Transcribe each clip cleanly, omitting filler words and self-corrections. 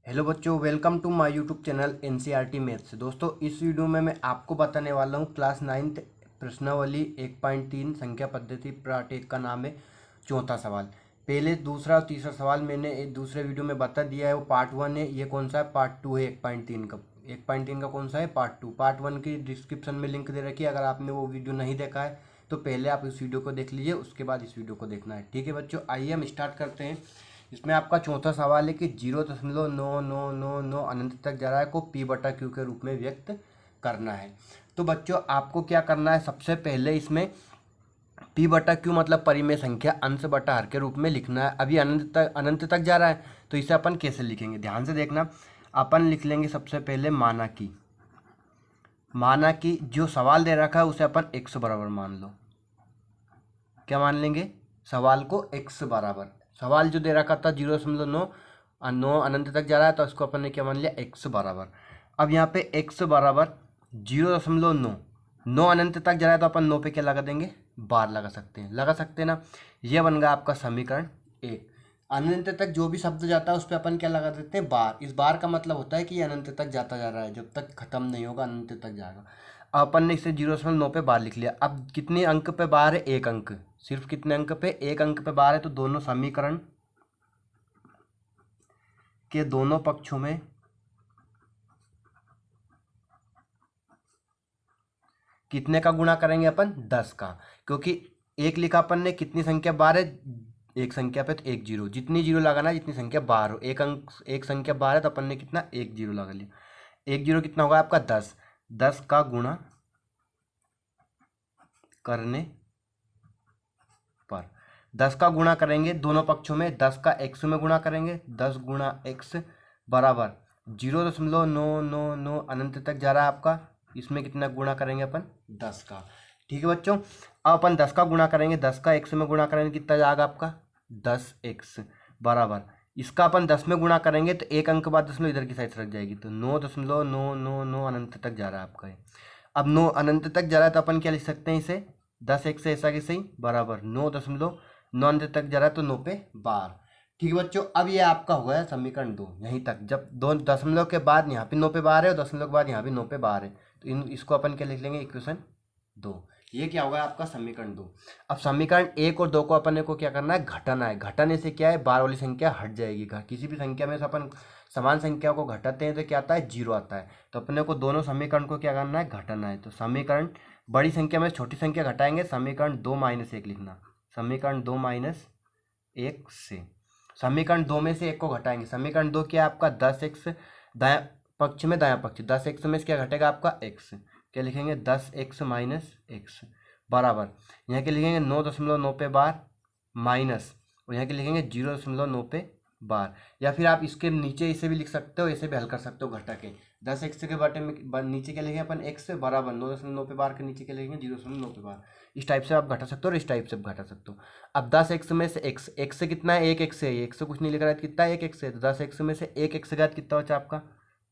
Hello बच्चों, welcome to my YouTube channel NCERT maths. दोस्तों, इस वीडियो में मैं आपको बताने वाला हूँ क्लास 9th प्रश्नावली 1.3 संख्या पद्धति पार्ट 1 का नाम है चौथा सवाल। पहले दूसरा और तीसरा सवाल मैंने एक दूसरे वीडियो में बता दिया है, वो पार्ट 1 है। ये कौन सा है? पार्ट 2 है 1.3 का। 1.3 का कौन सा है? पार्ट 2। पार्ट 1 की डिस्क्रिप्शन में लिंक दे रखी है। अगर आपने वो वीडियो नहीं देखा है तो पहले आप इस वीडियो को देख लीजिए, उसके बाद इस वीडियो को देखना है। ठीक है बच्चों, आइए हम स्टार्ट करते हैं। इसमें आपका चौथा सवाल है कि 0.9999 अनंत तक जा रहा है को पी बटा क्यू के रूप में व्यक्त करना है। तो बच्चों, आपको क्या करना है? सबसे पहले इसमें पी बटा क्यू मतलब परिमेय संख्या अंश बटा हर के रूप में लिखना है। अभी अनंत तक जा रहा है, तो इसे अपन कैसे लिखेंगे? ध्यान से देखना। अपन लिख लेंगे सबसे पहले माना कि जो सवाल दे रखा है उसे अपन x बराबर मान लो। क्या मान लेंगे? सवाल को x बराबर। सवाल जो दे रखा था 0.9 अनंत तक जा रहा है, तो इसको अपन ने क्या मान लिया? x बराबर। अब यहाँ पे x बराबर 0.9 अनंत तक जा रहा है, तो अपन 9 पे क्या लगा देंगे? बार लगा सकते हैं ना। यह बन गया आपका समीकरण 1। अनंत तक जो भी शब्द जाता है उस पर अपन क्या लगा देते हैं? बार। इस बार का मतलब होता है कि ये अनंत तक जाता जा रहा है, जब तक खत्म नहीं होगा अनंत तक जाएगा। अपन ने इसे 0.9 पे बार लिख लिया। अब कितने अंक पे बार है? एक अंक। सिर्फ कितने अंक पे? एक अंक पे बार है। तो दोनों समीकरण के दोनों पक्षों में कितने का गुणा करेंगे अपन? 10 का। क्योंकि एक लिखा अपन ने, कितनी संख्या बार है? एक संख्या पे तो एक जीरो। जितनी जीरो लगाना है जितनी संख्या बार हो। एक अंक, एक संख्या बार है तो अपन ने कितना? एक जीरो लगा लिया। एक जीरो कितना होगा आपका? 10। 10 का गुणा करने पर 10 का गुणा करेंगे दोनों पक्षों में। 10 का x में गुणा करेंगे। 10 गुणा x बराबर 0.999 अनंत तक जा रहा है आपका। इसमें कितना गुणा करेंगे अपन? 10 का। ठीक है बच्चों, अब अपन 10 का गुणा करेंगे। 10 का x में गुणा करेंगे, कितना जाएगा आपका? 10x बराबर। इसका अपन 10 में गुणा करेंगे तो एक अंक बाद दशमलव इधर की साइड रख जाएगी, तो 9.999 अनंत तक जा रहा है आपका। अब 9 अनंत तक जा रहा है तो अपन क्या लिख सकते हैं इसे? 10x ऐसा कि सही बराबर 9.9 अनंत तक जा रहा है, तो 9 पे बार। ठीक है बच्चों, अब ये आपका हो गया समीकरण 2। यहीं तक, जब दो दशमलव के बाद यहाँ पे 9 पे बार है और दशमलव के बाद यहाँ पे 9 पे बार है, तो इसको अपन क्या लिख लेंगे? इक्वेशन 2। ये क्या होगा आपका? समीकरण 2। अब समीकरण 1 और 2 को अपन को क्या करना है? घटाना है। घटाने से क्या है? बार वाली संख्या हट जाएगी। किसी भी संख्या में से अपन समान संख्या को घटाते हैं तो क्या आता है? 0 आता है। तो अपने को दोनों समीकरण को क्या करना है? घटाना है। तो समीकरण बड़ी संख्या में छोटी संख्या घटाएंगे। समीकरण 2 - 1 लिखना। समीकरण 2 - 1 से समीकरण 2 में से 1 को घटाएंगे। समीकरण 2 क्या है आपका? 10x दाया पक्ष में दाया पक्ष, 10x में से क्या घटेगा आपका? x। क्या लिखेंगे? 10x - x बराबर, यहाँ के लिखेंगे 9.9 पे बार माइनस, और यहाँ के लिखेंगे 0.9 पे बार। या फिर आप इसके नीचे इसे भी लिख सकते हो, इसे भी हल कर सकते हो घटा के। 10x के बाटे में नीचे क्या लिखेंगे अपन? x बराबर 9.9 पे बार के नीचे क्या लिखेंगे? 0.9 पे बार। इस टाइप से आप घटा सकते हो और इस टाइप से घटा सकते हो। अब 10x में से x से कितना है? 1x है। x से कुछ नहीं लिख रहा है, कितना है? 1x है। तो 10x में से 1x गया कितना बचा आपका?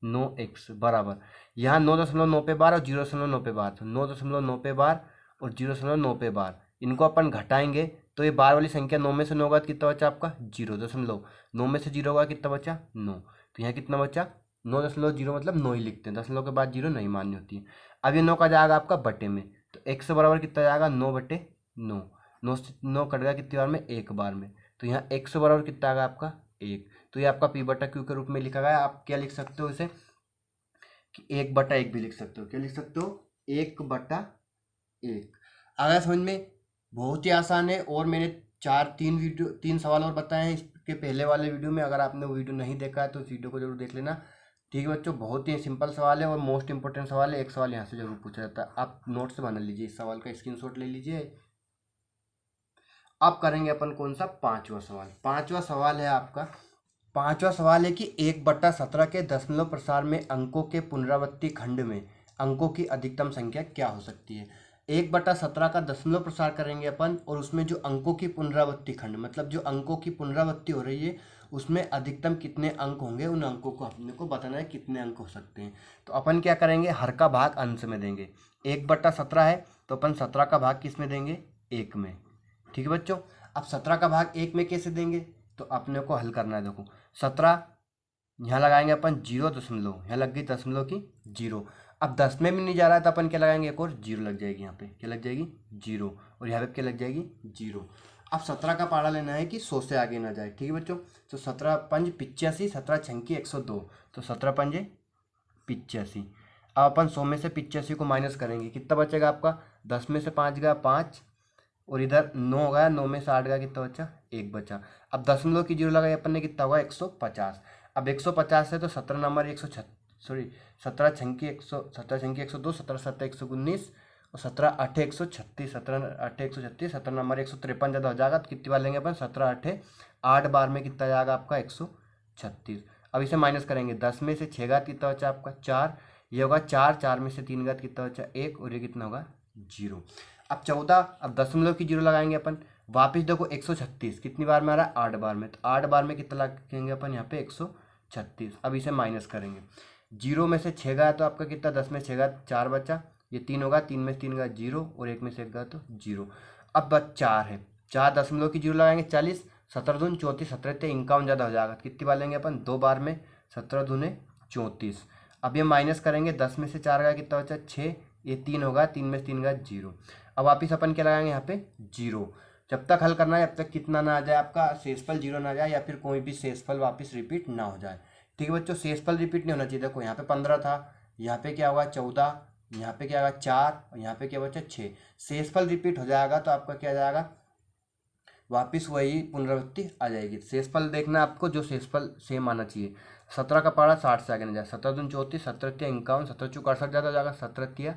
9x बराबर, यहाँ 9.9 पे बार और 0.9 पे बार, तो 9.9 पे बार और 0.9 पे बार, इनको अपन घटाएंगे तो ये बार वाली संख्या 9 में से 9 होगा तो कितना बचा आपका? 0.9 में से 0 होगा कितना बचा? 9। तो यहाँ कितना बचा? 9.0 मतलब 9 ही लिखते हैं, दशमलव के बाद 0 नहीं मान्य होती है। अब ये 9 का जाएगा आपका बटे में, तो x बराबर कितना जाएगा? 9/9। 9 से 9 कट गया कितनी बार में? एक बार में। तो यहाँ x बराबर कितना आएगा आपका? 1। तो ये आपका p बटा क्यू के रूप में लिखा गया। आप क्या लिख सकते हो इसे? कि 1/1 भी लिख सकते हो। क्या लिख सकते हो? 1/1। अगर समझ में? बहुत ही आसान है। और मैंने तीन सवाल और बताए हैं इसके पहले वाले वीडियो में। अगर आपने वो वीडियो नहीं देखा है तो उस वीडियो को जरूर देख लेना। ठीक है बच्चों, बहुत ही सिंपल सवाल है और मोस्ट इंपॉर्टेंट सवाल है। एक सवाल यहाँ से जरूर पूछा जाता है, आप नोट से बना लीजिए, इस सवाल का स्क्रीनशॉट ले लीजिए। अब करेंगे अपन कौन सा? पांचवा सवाल। पांचवा सवाल है आपका, पांचवा सवाल है कि 1/17 के दशमलव प्रसार में अंकों के पुनरावृत्ति खंड में अंकों की अधिकतम संख्या क्या हो सकती है? 1/17 का दशमलव प्रसार करेंगे अपन, और उसमें जो अंकों की पुनरावृत्ति खंड मतलब जो अंकों की पुनरावृत्ति हो रही है उसमें अधिकतम कितने अंक होंगे, उन अंकों को अपने को बताना है कितने अंक हो सकते हैं। तो अपन क्या करेंगे? हर का भाग अंश में देंगे। 1/17 है तो अपन 17 का भाग किस में देंगे? 1 में। ठीक है बच्चों, अब 17 का भाग 1 में कैसे देंगे? तो अपने को हल करना है। देखो, 17 यहाँ लगाएंगे अपन 0., यहाँ लग गई दशमलव की 0। अब 10 में भी नहीं जा रहा है तो अपन क्या लगाएंगे, एक और 0 लग जाएगी, यहाँ पे क्या लग जाएगी 0, और यहाँ पे क्या लग जाएगी 0। अब 17 का पारा लेना है कि 100 से आगे ना जाए, ठीक है बच्चों। तो 17 पंज 85, 17 छंकी 102, तो 17 पंजे 85। अब अपन 100 में से 85 को माइनस करेंगे, कितना बचेगा आपका, 10 में से 5 गया 5, और इधर 9 गया, 9 में से 8 गया, कितना बचा 1 बचा। अब दशमलव की 0 लगाई अपन ने, कितना हुआ 150। अब 150 है तो 17 नंबर 17 छंकी 100, 17 छंकी 102, 17 7 119, और 17 8 136, 17 8 136, 17 नंबर 153 ज़्यादा हो जाएगा, तो कितनी बार लेंगे अपन 17 8 8 बार में कितना जाएगा आपका 136। अब इसे माइनस करेंगे, 10 में से 6 घात कितना बचा आपका 4, ये होगा 4, 4 में से 3 घात कितना बचा 1, और ये कितना होगा 0। अब 14, अब दशमलव की 0 लगाएंगे अपन, वापिस देखो 136 कितनी बार में आ रहा है 8 बार में, तो 8 बार में कितना लगाएंगे अपन यहाँ पे 136। अब इसे माइनस करेंगे, 0 में से 6 गया तो आपका कितना, 10 में 6 गया 4 बचा, ये 3 होगा, 3 में से 3 गया 0, और 1 में से 1 गया तो 0। अब बस 4 है, 4 दशमलव की 0 लगाएंगे 40, 17 दून 34, 17 51 ज़्यादा हो जाएगा, कितनी बार लेंगे अपन 2 बार में, 17 दूने 34। अब ये माइनस करेंगे, 10 में से 4 गया कितना बचा 6, ये 3 होगा, 3 में से 3 गया 0। अब वापिस अपन क्या लगाएंगे यहाँ पे 0। जब तक हल करना है जब तक कितना ना आ जाए आपका शेषफल 0 ना आ जाए, या फिर कोई भी शेषफल वापस रिपीट ना हो जाए, ठीक है बच्चों। शेषफल रिपीट नहीं होना चाहिए, देखो यहाँ पे 15 था, यहाँ पे क्या होगा 14, यहाँ पे क्या होगा 4, और यहाँ पे क्या बचा 6। शेषफल रिपीट हो जाएगा तो आपका क्या जाएगा, वापिस वही पुनरावृत्ति आ जाएगी। शेषफल देखना आपको, जो शेषफल सेम आना चाहिए। 17 का पारा 60 से आगे नहीं जाए, 17 दून 34, 17 तिया 51, 17 चौक 68 ज़्यादा हो जाएगा, 17 तिया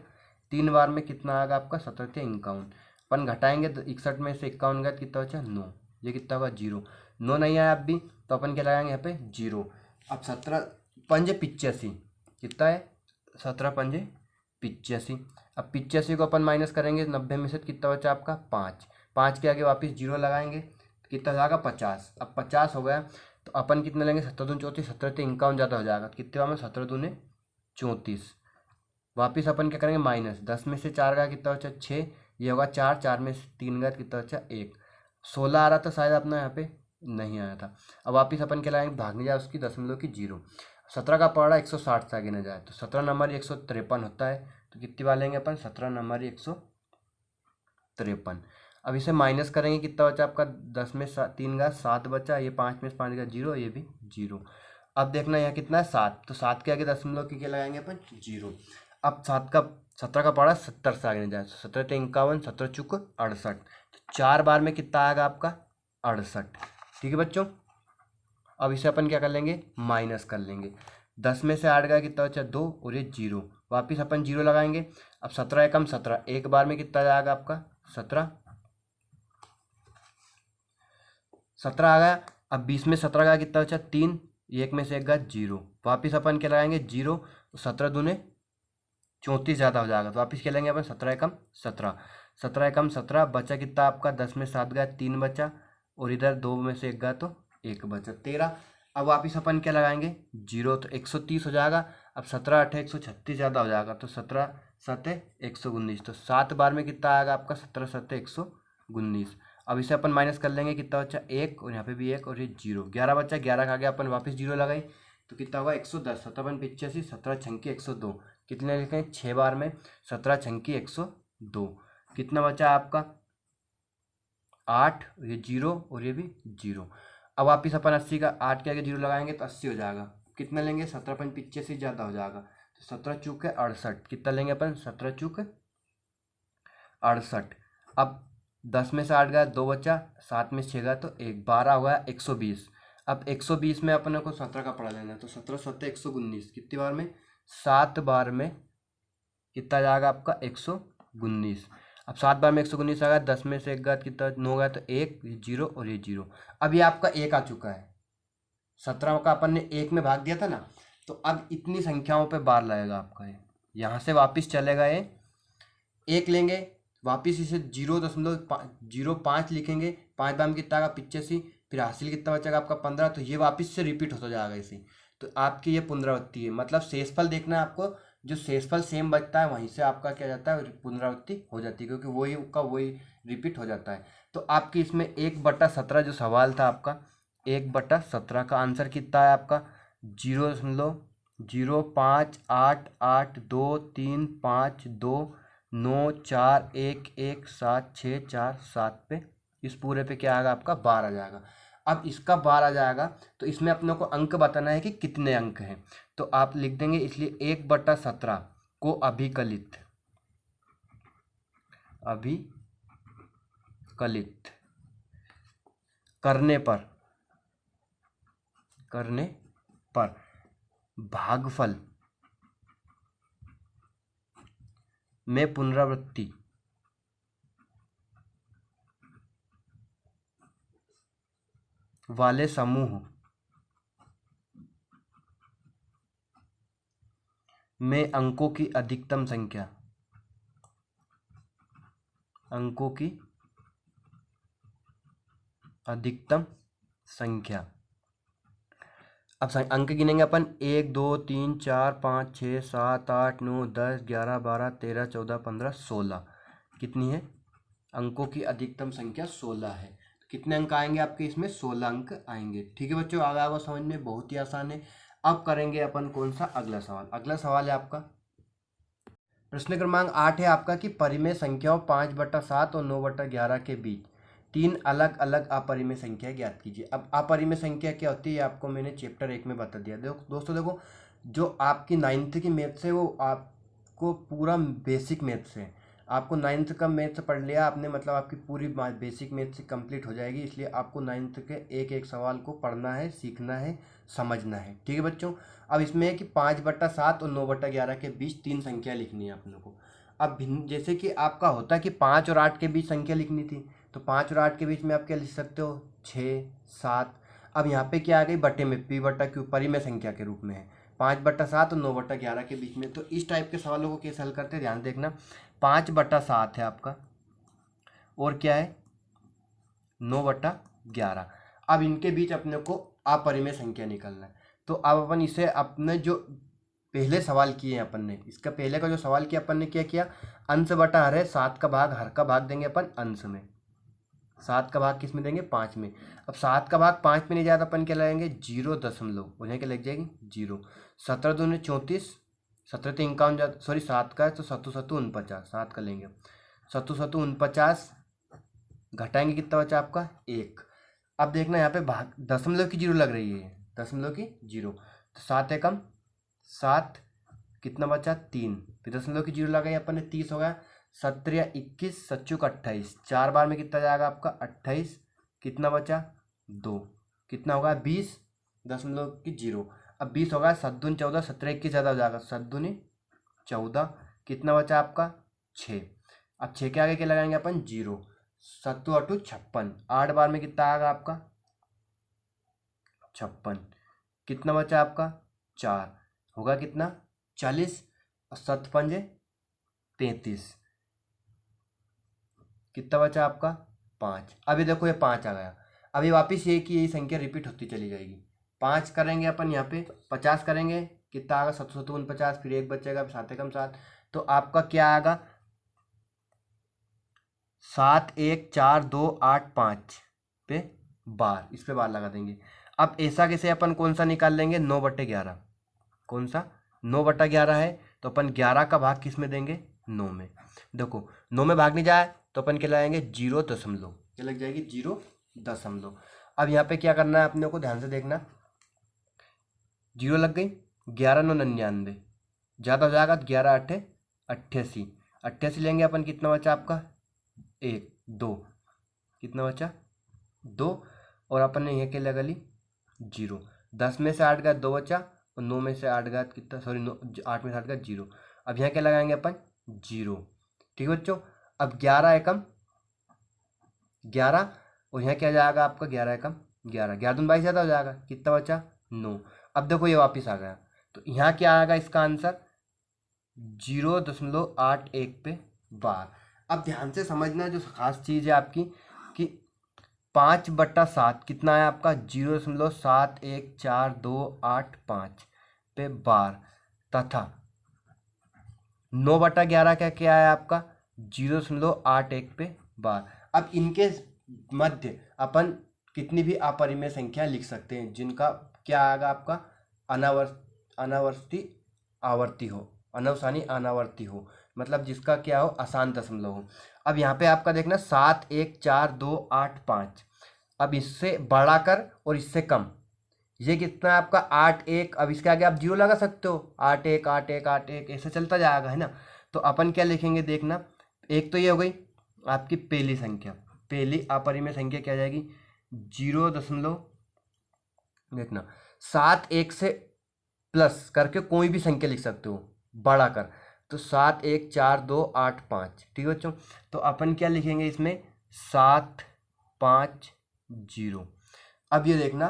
3 बार में कितना आएगा आपका 17 तिया 51। अपन घटाएंगे तो 61 में से 51 गया कितना बचा 9, ये कितना होगा 0। 9 नहीं आया अब भी, तो अपन क्या लगाएंगे यहाँ पे 0। अब 17 पंजे 85 कितना है, 17 पंजे 85। अब 85 को अपन माइनस करेंगे, 90 में से कितना बचा आपका 5, 5 के आगे वापस 0 लगाएंगे तो कितना जाएगा 50। अब 50 हो गया तो अपन कितना लेंगे, 17 दून 34, 17 तिया 51 ज़्यादा हो जाएगा, कितने बार में 17 दूने 34। वापिस अपन क्या करेंगे माइनस, 10 में से 4 गया कितना बचा 6, ये होगा 4, 4 में से 3 गया कितना बचा 1। 16 आ रहा था शायद अपना यहाँ पे नहीं आया था। अब वापिस अपन क्या लाएंगे, भागने जाए उसकी दशमलव की 0। 17 का पड़ा 160 से आगे न जाए, तो 17 नंबर 153 होता है, तो कितनी बार लेंगे अपन 17 नंबर 153। अब इसे माइनस करेंगे, कितना बचा आपका 10 में 3 गया 7 बचा, ये 5 में से 5 गया 0, ये भी 0। अब देखना यहाँ कितना है 7, तो 7 के आगे दशमलव की क्या लगाएंगे अपन 0। अब 17 का पड़ा 70 से आगे नहीं जाए, 17 तिया 51, 17 चुक 68, तो 4 बार में कितना आएगा आपका 68, ठीक है बच्चों। अब इसे अपन क्या कर लेंगे माइनस कर लेंगे, 10 में से 8 गया कितना बचा 2, और ये 0, वापिस अपन 0 लगाएंगे। अब 17 एकम 17, एक बार में कितना जाएगा आपका 17 आ गया। अब 20 में 17 गया कितना बचा 3, एक में से 1 गया 0, वापिस अपन क्या लगाएंगे 0, 17 दूने 34 ज़्यादा हो जाएगा, तो वापिस क्या लेंगे अपन 17 एकम 17, 17 एकम 17 बचा कितना आपका 10 में 7 गया 3 बचा, और इधर 2 में से 1 गया तो 1 बचा 13। अब वापिस अपन क्या लगाएंगे 0, तो 130 हो जाएगा। अब 17 8 136 ज़्यादा हो जाएगा, तो 17 7 119, तो 7 बार में कितना आएगा आपका 17 7 119। अब इसे अपन माइनस कर लेंगे, कितना बचा 1, और यहाँ पे भी 1, और ये 0, 11 बचा, 11 का गया अपन वापस 0 लगाई, तो कितना होगा 110, 17 85, 17 छंकी 102, कितने लिखें 6 बार में 17 छंकी 102, कितना बचा आपका 8, ये 0, और ये भी 0। अब वापिस अपन 80 का 8 के आगे 0 लगाएंगे तो 80 हो जाएगा, कितना लेंगे 17 85 ज़्यादा हो जाएगा, तो 17 चूक 68, कितना लेंगे अपन 17 चूक 68। अब 10 में से 8 गया 2 बचा, 7 में 6 गया तो 1, 12 हुआ 120। अब 120 में अपने को 17 का पढ़ा लेना है, तो 17 7 119, कितनी बार में 7 बार में कितना जाएगा आपका 119। अब 7 बार में 119 आ गया, 10 में से 1 गया कितना 9 गया तो 1, ये 0, और ये 0। अब ये आपका 1 आ चुका है, 17 का अपन ने 1 में भाग दिया था ना, तो अब इतनी संख्याओं पे बार लगेगा आपका ये, यहाँ से वापिस चलेगा ये 1 लेंगे, वापिस इसे 0.05 लिखेंगे, 5 बार में कितना आएगा 85, फिर हासिल कितना बचेगा आपका 15, तो ये वापस से रिपीट होता जाएगा इसे, तो आपकी ये पुनरावृत्ति है। मतलब शेषफल देखना है आपको, जो शेषफल सेम बचता है वहीं से आपका क्या जाता है पुनरावृत्ति हो जाती है, क्योंकि वही का वही रिपीट हो जाता है। तो आपकी इसमें 1/17 जो सवाल था आपका 1/17 का आंसर कितना है आपका 0.888235294117647 पे, इस पूरे पे क्या आएगा आपका 12 आ जाएगा। अब इसका 12 आ जाएगा तो इसमें अपने को अंक बताना है कि कितने अंक हैं, तो आप लिख देंगे इसलिए 1/17 को अभिकलित करने पर भागफल में पुनरावृत्ति वाले समूह में अंकों की अधिकतम संख्या। अब अंक गिनेंगे अपन 1 2 3 4 5 6 7 8 9 10 11 12 13 14 15 16, कितनी है अंकों की अधिकतम संख्या 16 है। कितने अंक आएंगे आपके इसमें 16 अंक आएंगे। ठीक है बच्चों, आगे आपको समझ में बहुत ही आसान है। अब करेंगे अपन कौन सा अगला सवाल। अगला सवाल है आपका प्रश्न क्रमांक 8 है आपका कि परिमेय संख्याओं 5/7 और 9/11 के बीच 3 अलग अलग अपरिमेय संख्या ज्ञात कीजिए। अब अपरिमेय संख्या क्या होती है आपको मैंने चैप्टर 1 में बता दिया। देखो दोस्तों, देखो जो आपकी 9th की मैथ्स है वो आपको पूरा बेसिक मैथ्स है। आपको 9th का मैथ्स पढ़ लिया आपने, मतलब आपकी पूरी बेसिक मैथ्स कंप्लीट हो जाएगी। इसलिए आपको 9th के एक एक सवाल को पढ़ना है, सीखना है, समझना है। ठीक है बच्चों, अब इसमें है कि 5/7 और 9/11 के बीच 3 संख्या लिखनी है अपने को। अब भिन्न जैसे कि आपका होता है कि 5 और 8 के बीच संख्या लिखनी थी, तो 5 और 8 के बीच में आप क्या लिख सकते हो 6 7। अब यहाँ पे क्या आ गई बटे में p/q परिमेय संख्या के रूप में है 5/7 और 9/11 के बीच में। तो इस टाइप के सवालों को कैसे हल करते हैं ध्यान देखना। 5/7 है आपका और क्या है 9/11। अब इनके बीच अपने को अपरिमेय संख्या निकालना है। तो अब अपन इसे अपने जो पहले सवाल किए हैं अपन ने, इसका पहले का जो सवाल किया अपन ने क्या किया, अंश बटा हर है 7 का भाग, हर का भाग देंगे अपन अंश में, 7 का भाग किस में देंगे 5 में। अब 7 का भाग 5 में नहीं जाता अपन क्या लगाएंगे 0 उन्हें क्या लग जाएगी 0। 17 दूनी 34, 17 तो 51 सॉरी 7 का है तो 7 7 49, 7 का लेंगे 7 7 49, घटाएंगे कितना बचा आपका 1। अब देखना यहाँ पे भाग दशमलव की 0 लग रही है, दशमलव की 0, तो 7 एकम 7, कितना बचा 3, फिर दशमलव की 0 लगाई अपन ने 30 हो गया। 17 21 7 28, 4 बार में कितना जाएगा आपका 28, कितना बचा 2, कितना होगा 20 दशमलव की 0। अब 20 होगा 7 दूनी 14, 17 21 ज़्यादा हो जाएगा 7 दूनी 14, कितना बचा आपका 6। अब 6 के आगे क्या लगाएंगे अपन 0, 7 8 56, 8 बार में कितना आएगा आपका 56, कितना बचा आपका 4, होगा कितना 40 और 7 पंजे 33, कितना बचा आपका 5। अभी देखो ये 5 आ गया, अभी वापस ये कि यही संख्या रिपीट होती चली जाएगी। 5 करेंगे अपन यहाँ पे 50 करेंगे, कितना आएगा 7 7 49, फिर 1 बचेगा 7 एकम 7, तो आपका क्या आएगा 7 1 4 2 8 5 पे बार, इस पे बार लगा देंगे। अब ऐसा कैसे अपन कौन सा निकाल लेंगे 9/11, कौन सा 9/11 है तो अपन 11 का भाग किस में देंगे 9 में। देखो 9 में भाग नहीं जाए तो अपन क्या लगाएंगे 0 दशमलव, क्या लग जाएगी 0 दशमलव। अब यहाँ पे क्या करना है अपने को ध्यान से देखना, 0 लग गई, 11 9 99, ज़्यादा हो जाएगा 11 8 88, 88 लेंगे अपन, कितना बचा आपका 1 2, कितना बचा 2, और अपन ने यहाँ क्या लगा ली 0। 10 में से 8 गया 2 बचा, और 9 में से 8 गया कितना सॉरी 8 में से 8 गया 0। अब यहाँ क्या लगाएंगे अपन 0। ठीक है बच्चों, अब 11 एकम 11, और यहाँ क्या जाएगा आपका 11 एकम 11, 11 दूनी 22 ज़्यादा हो जाएगा, कितना बचा 9। अब देखो ये वापस आ गया, तो यहाँ क्या आएगा इसका आंसर 0.81 पे बार। अब ध्यान से समझना जो खास चीज़ है आपकी कि 5/7 कितना है आपका 0.71425 पे बार, तथा 9/11 क्या क्या है आपका 0.81 पे बार। अब इनके मध्य अपन कितनी भी अपरिमेय संख्या लिख सकते हैं जिनका क्या आएगा आपका अनावर्ती आवर्ती हो, अनवसानी अनावर्ती हो, मतलब जिसका क्या हो, अशांत दशमलव हो। अब यहाँ पे आपका देखना 7 1 4 2 8 5, अब इससे बड़ा कर और इससे कम, ये कितना है आपका 8 1, अब इसके आगे आप जीरो लगा सकते हो, 8 1 8 1 8 1 ऐसे चलता जाएगा, है ना। तो अपन क्या लिखेंगे देखना, एक तो ये हो गई आपकी पहली संख्या, पहली अपरिमेय संख्या क्या आ जाएगी, 0 देखना 7 1 से प्लस करके कोई भी संख्या लिख सकते हो बड़ा कर, तो 7 1 4 2 8 5, ठीक है बच्चों। तो अपन क्या लिखेंगे इसमें 7 5 0। अब ये देखना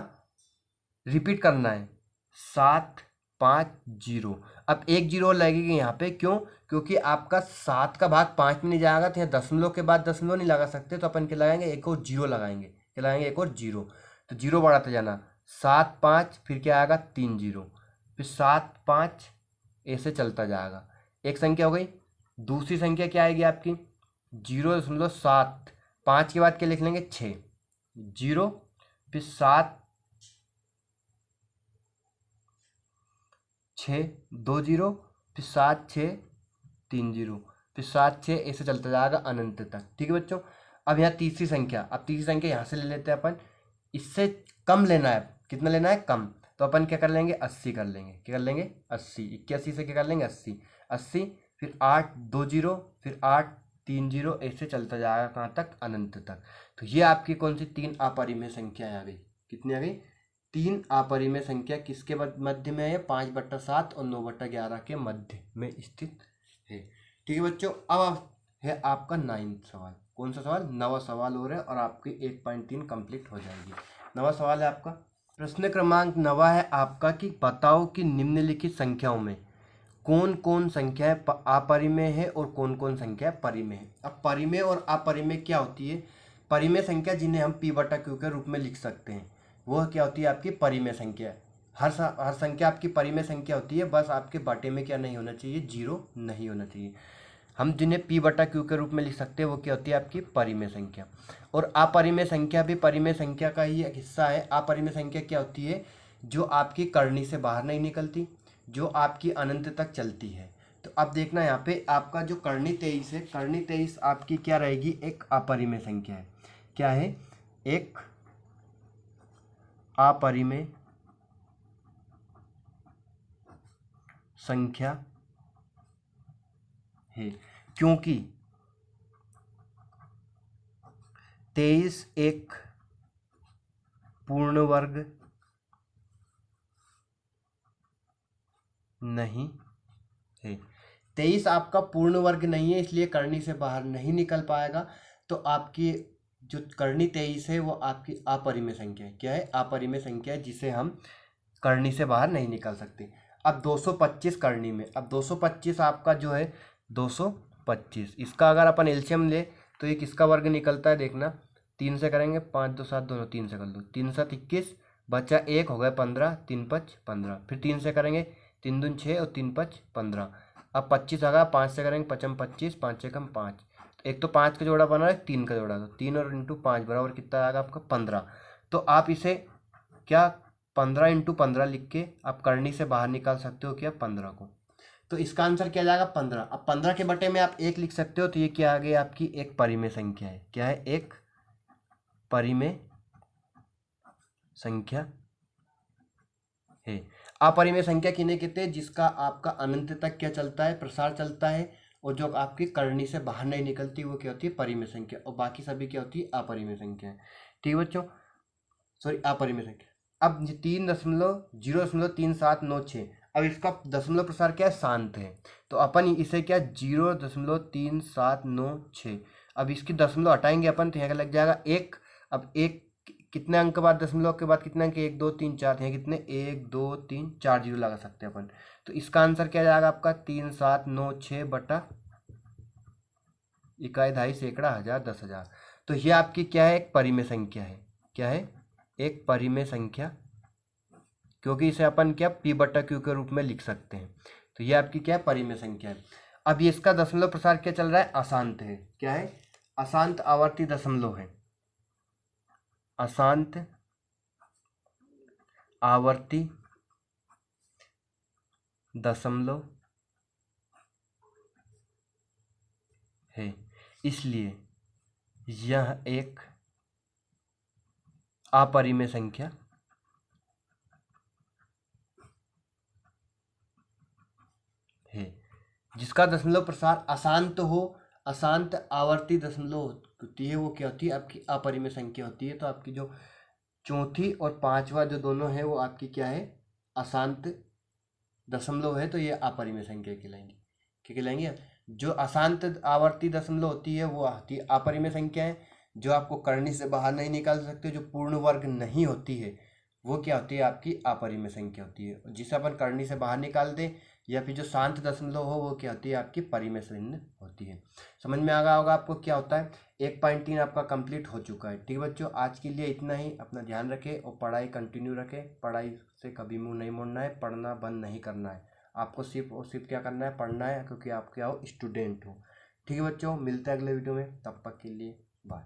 रिपीट करना है 7 5 0। अब एक जीरो लगेगी यहाँ पे, क्यों, क्योंकि आपका 7 का भाग 5 में नहीं जाएगा, तो यहाँ दशमलव के बाद दशमलव नहीं लगा सकते, तो अपन क्या लगाएंगे, एक और जीरो लगाएंगे, क्या लगाएंगे, एक और जीरो। तो जीरो बढ़ाते जाना 7 5, फिर क्या आएगा 3 0, फिर 7 5, ऐसे चलता जाएगा। एक संख्या हो गई। दूसरी संख्या क्या आएगी आपकी 0.7, 5 के बाद क्या लिख लेंगे 6, 0, फिर 7 6 2 0, फिर 7 6 3 0, फिर 7 6, ऐसे चलता जाएगा अनंत तक, ठीक है बच्चों। अब यहाँ तीसरी संख्या, अब तीसरी संख्या यहाँ से ले लेते हैं अपन, इससे कम लेना है, कितना लेना है, कम, तो अपन क्या कर लेंगे 80 कर लेंगे, क्या कर लेंगे 80, 81 से क्या कर लेंगे 80, 80, फिर 8 2 0, फिर 8 3 0, ऐसे चलता जाएगा कहाँ तक, अनंत तक। तो ये आपकी कौन सी तीन अपरिमेय संख्या आ गई, कितनी आ गई, तीन अपरिमेय संख्या, किसके मध्य में है, 5/7 और 9/11 के मध्य में स्थित है, ठीक है बच्चों। अब है आपका 9वां सवाल, कौन सा सवाल, 9वां सवाल हो रहा है, और आपकी 1.3 कंप्लीट हो जाएगी। 9वां सवाल है आपका, प्रश्न क्रमांक 9 है आपका कि बताओ कि निम्नलिखित संख्याओं में कौन कौन संख्याएं अपरिमेय है और कौन कौन संख्या परिमेय है। अब परिमेय और अपरिमेय क्या होती है, परिमेय संख्या जिन्हें हम P/Q के रूप में लिख सकते हैं, वह क्या होती है आपकी परिमेय संख्या। हर संख्या आपकी परिमेय संख्या होती है, बस आपके बटे में क्या नहीं होना चाहिए, जीरो नहीं होना चाहिए। हम जिन्हें P/Q के रूप में लिख सकते हैं वो क्या होती है आपकी परिमेय संख्या। और अपरिमेय संख्या भी परिमेय संख्या का ही एक हिस्सा है। अपरिमेय संख्या क्या होती है, जो आपकी करनी से बाहर नहीं निकलती, जो आपकी अनंत तक चलती है। तो अब देखना यहाँ पे आपका जो करनी 23 है, करनी 23 आपकी क्या रहेगी, एक अपरिमेय संख्या है, क्या है, एक अपरिमेय संख्या है, क्योंकि 23 एक पूर्ण वर्ग नहीं है। 23 आपका पूर्ण वर्ग नहीं है, इसलिए करनी से बाहर नहीं निकल पाएगा। तो आपकी जो करनी 23 है वो आपकी अपरिमेय संख्या है, क्या है, अपरिमेय संख्या है, जिसे हम करनी से बाहर नहीं निकाल सकते। अब 225 करनी में, अब 225 आपका जो है 225, इसका अगर अपन एलसीएम ले तो ये किसका वर्ग निकलता है देखना, 3 से करेंगे, 5 2 7 दोनों 3 से कर लो, 3 7 21, बचा 1 हो गए 15, 3 5 15, फिर 3 से करेंगे, 3 दून 6 और 3 5 15। अब 25 आ गया, 5 से करेंगे, 5 25, 5 से कम 5, एक तो 5 का जोड़ा बना है, 3 का जोड़ा, तो 3 और इंटू 5 बराबर कितना आएगा आपका 15। तो आप इसे क्या 15 × 15 लिख के आप करनी से बाहर निकाल सकते हो क्या 15 को। तो इसका आंसर क्या जाएगा 15। अब 15 के बटे में आप 1 लिख सकते हो, तो ये क्या आ गई आपकी एक परिमेय संख्या है, क्या है, एक परिमेय संख्या है। अपरिमेय संख्या किन्हें कहते हैं, जिसका आपका अनंत तक क्या चलता है, प्रसार चलता है, और जो आपकी करनी से बाहर नहीं निकलती वो क्या होती है, परिमेय संख्या, और बाकी सभी क्या होती है, अपरिमेय संख्या है, ठीक है बच्चों, सॉरी अपरिमेय संख्या। अब 3.03796, अब इसका दशमलव प्रसार क्या है, शांत है, तो अपन इसे क्या 0.3796, अब इसकी दशमलव हटाएंगे अपन, तो यहाँ लग जाएगा 1। अब 1 कितने अंक के बाद, दशमलव के बाद कितने अंक, 1 2 3 4, यहाँ कितने 1 2 3 4 जीरो लगा सकते हैं अपन। तो इसका आंसर क्या जाएगा आपका 3796 बटा इकाई दहाई सैकड़ा हजार 10,000। तो ये आपकी क्या है, एक परिमेय संख्या है, क्या है, एक परिमेय संख्या, क्योंकि इसे अपन क्या P/Q के रूप में लिख सकते हैं। तो ये आपकी क्या है, परिमेय संख्या है। अब ये इसका दशमलव प्रसार क्या चल रहा है, अशांत है, क्या है, अशांत आवर्ती दशमलव है, अशांत आवर्ती दशमलव है, इसलिए यह एक अपरिमेय संख्या है। जिसका दशमलव प्रसार अशांत हो, अशांत आवर्ती दशमलव होती है, वो क्या होती है? आपकी अपरिमेय संख्या होती है। तो आपकी जो चौथी और पांचवा जो दोनों है वो आपकी क्या है? अशांत दशमलव है, तो ये अपरिमेय संख्या कहलाएंगी। क्या कहलाएंगे? जो अशांत आवर्ती दशमलव होती है वो होती है अपरिमेय संख्या है। जो आपको करनी से बाहर नहीं निकाल सकते, जो पूर्ण वर्ग नहीं होती है, वो क्या होती है? आपकी अपरिमेय संख्या होती है। जिसे अपन करनी से बाहर निकाल दें या फिर जो शांत दशमलव हो, वो क्या होती है? आपकी परिमेय संख्या होती है। समझ में आ गया होगा आपको क्या होता है। 1.3 आपका कंप्लीट हो चुका है। ठीक है बच्चों, आज के लिए इतना ही। अपना ध्यान रखें और पढ़ाई कंटिन्यू रखें। पढ़ाई से कभी मुंह नहीं मोड़ना है, पढ़ना बंद नहीं करना है। आपको सिर्फ और सिर्फ क्या करना है? पढ़ना है, क्योंकि आप क्या हो? स्टूडेंट हो। ठीक है बच्चों, मिलते हैं अगले वीडियो में। तब तक के लिए बाय।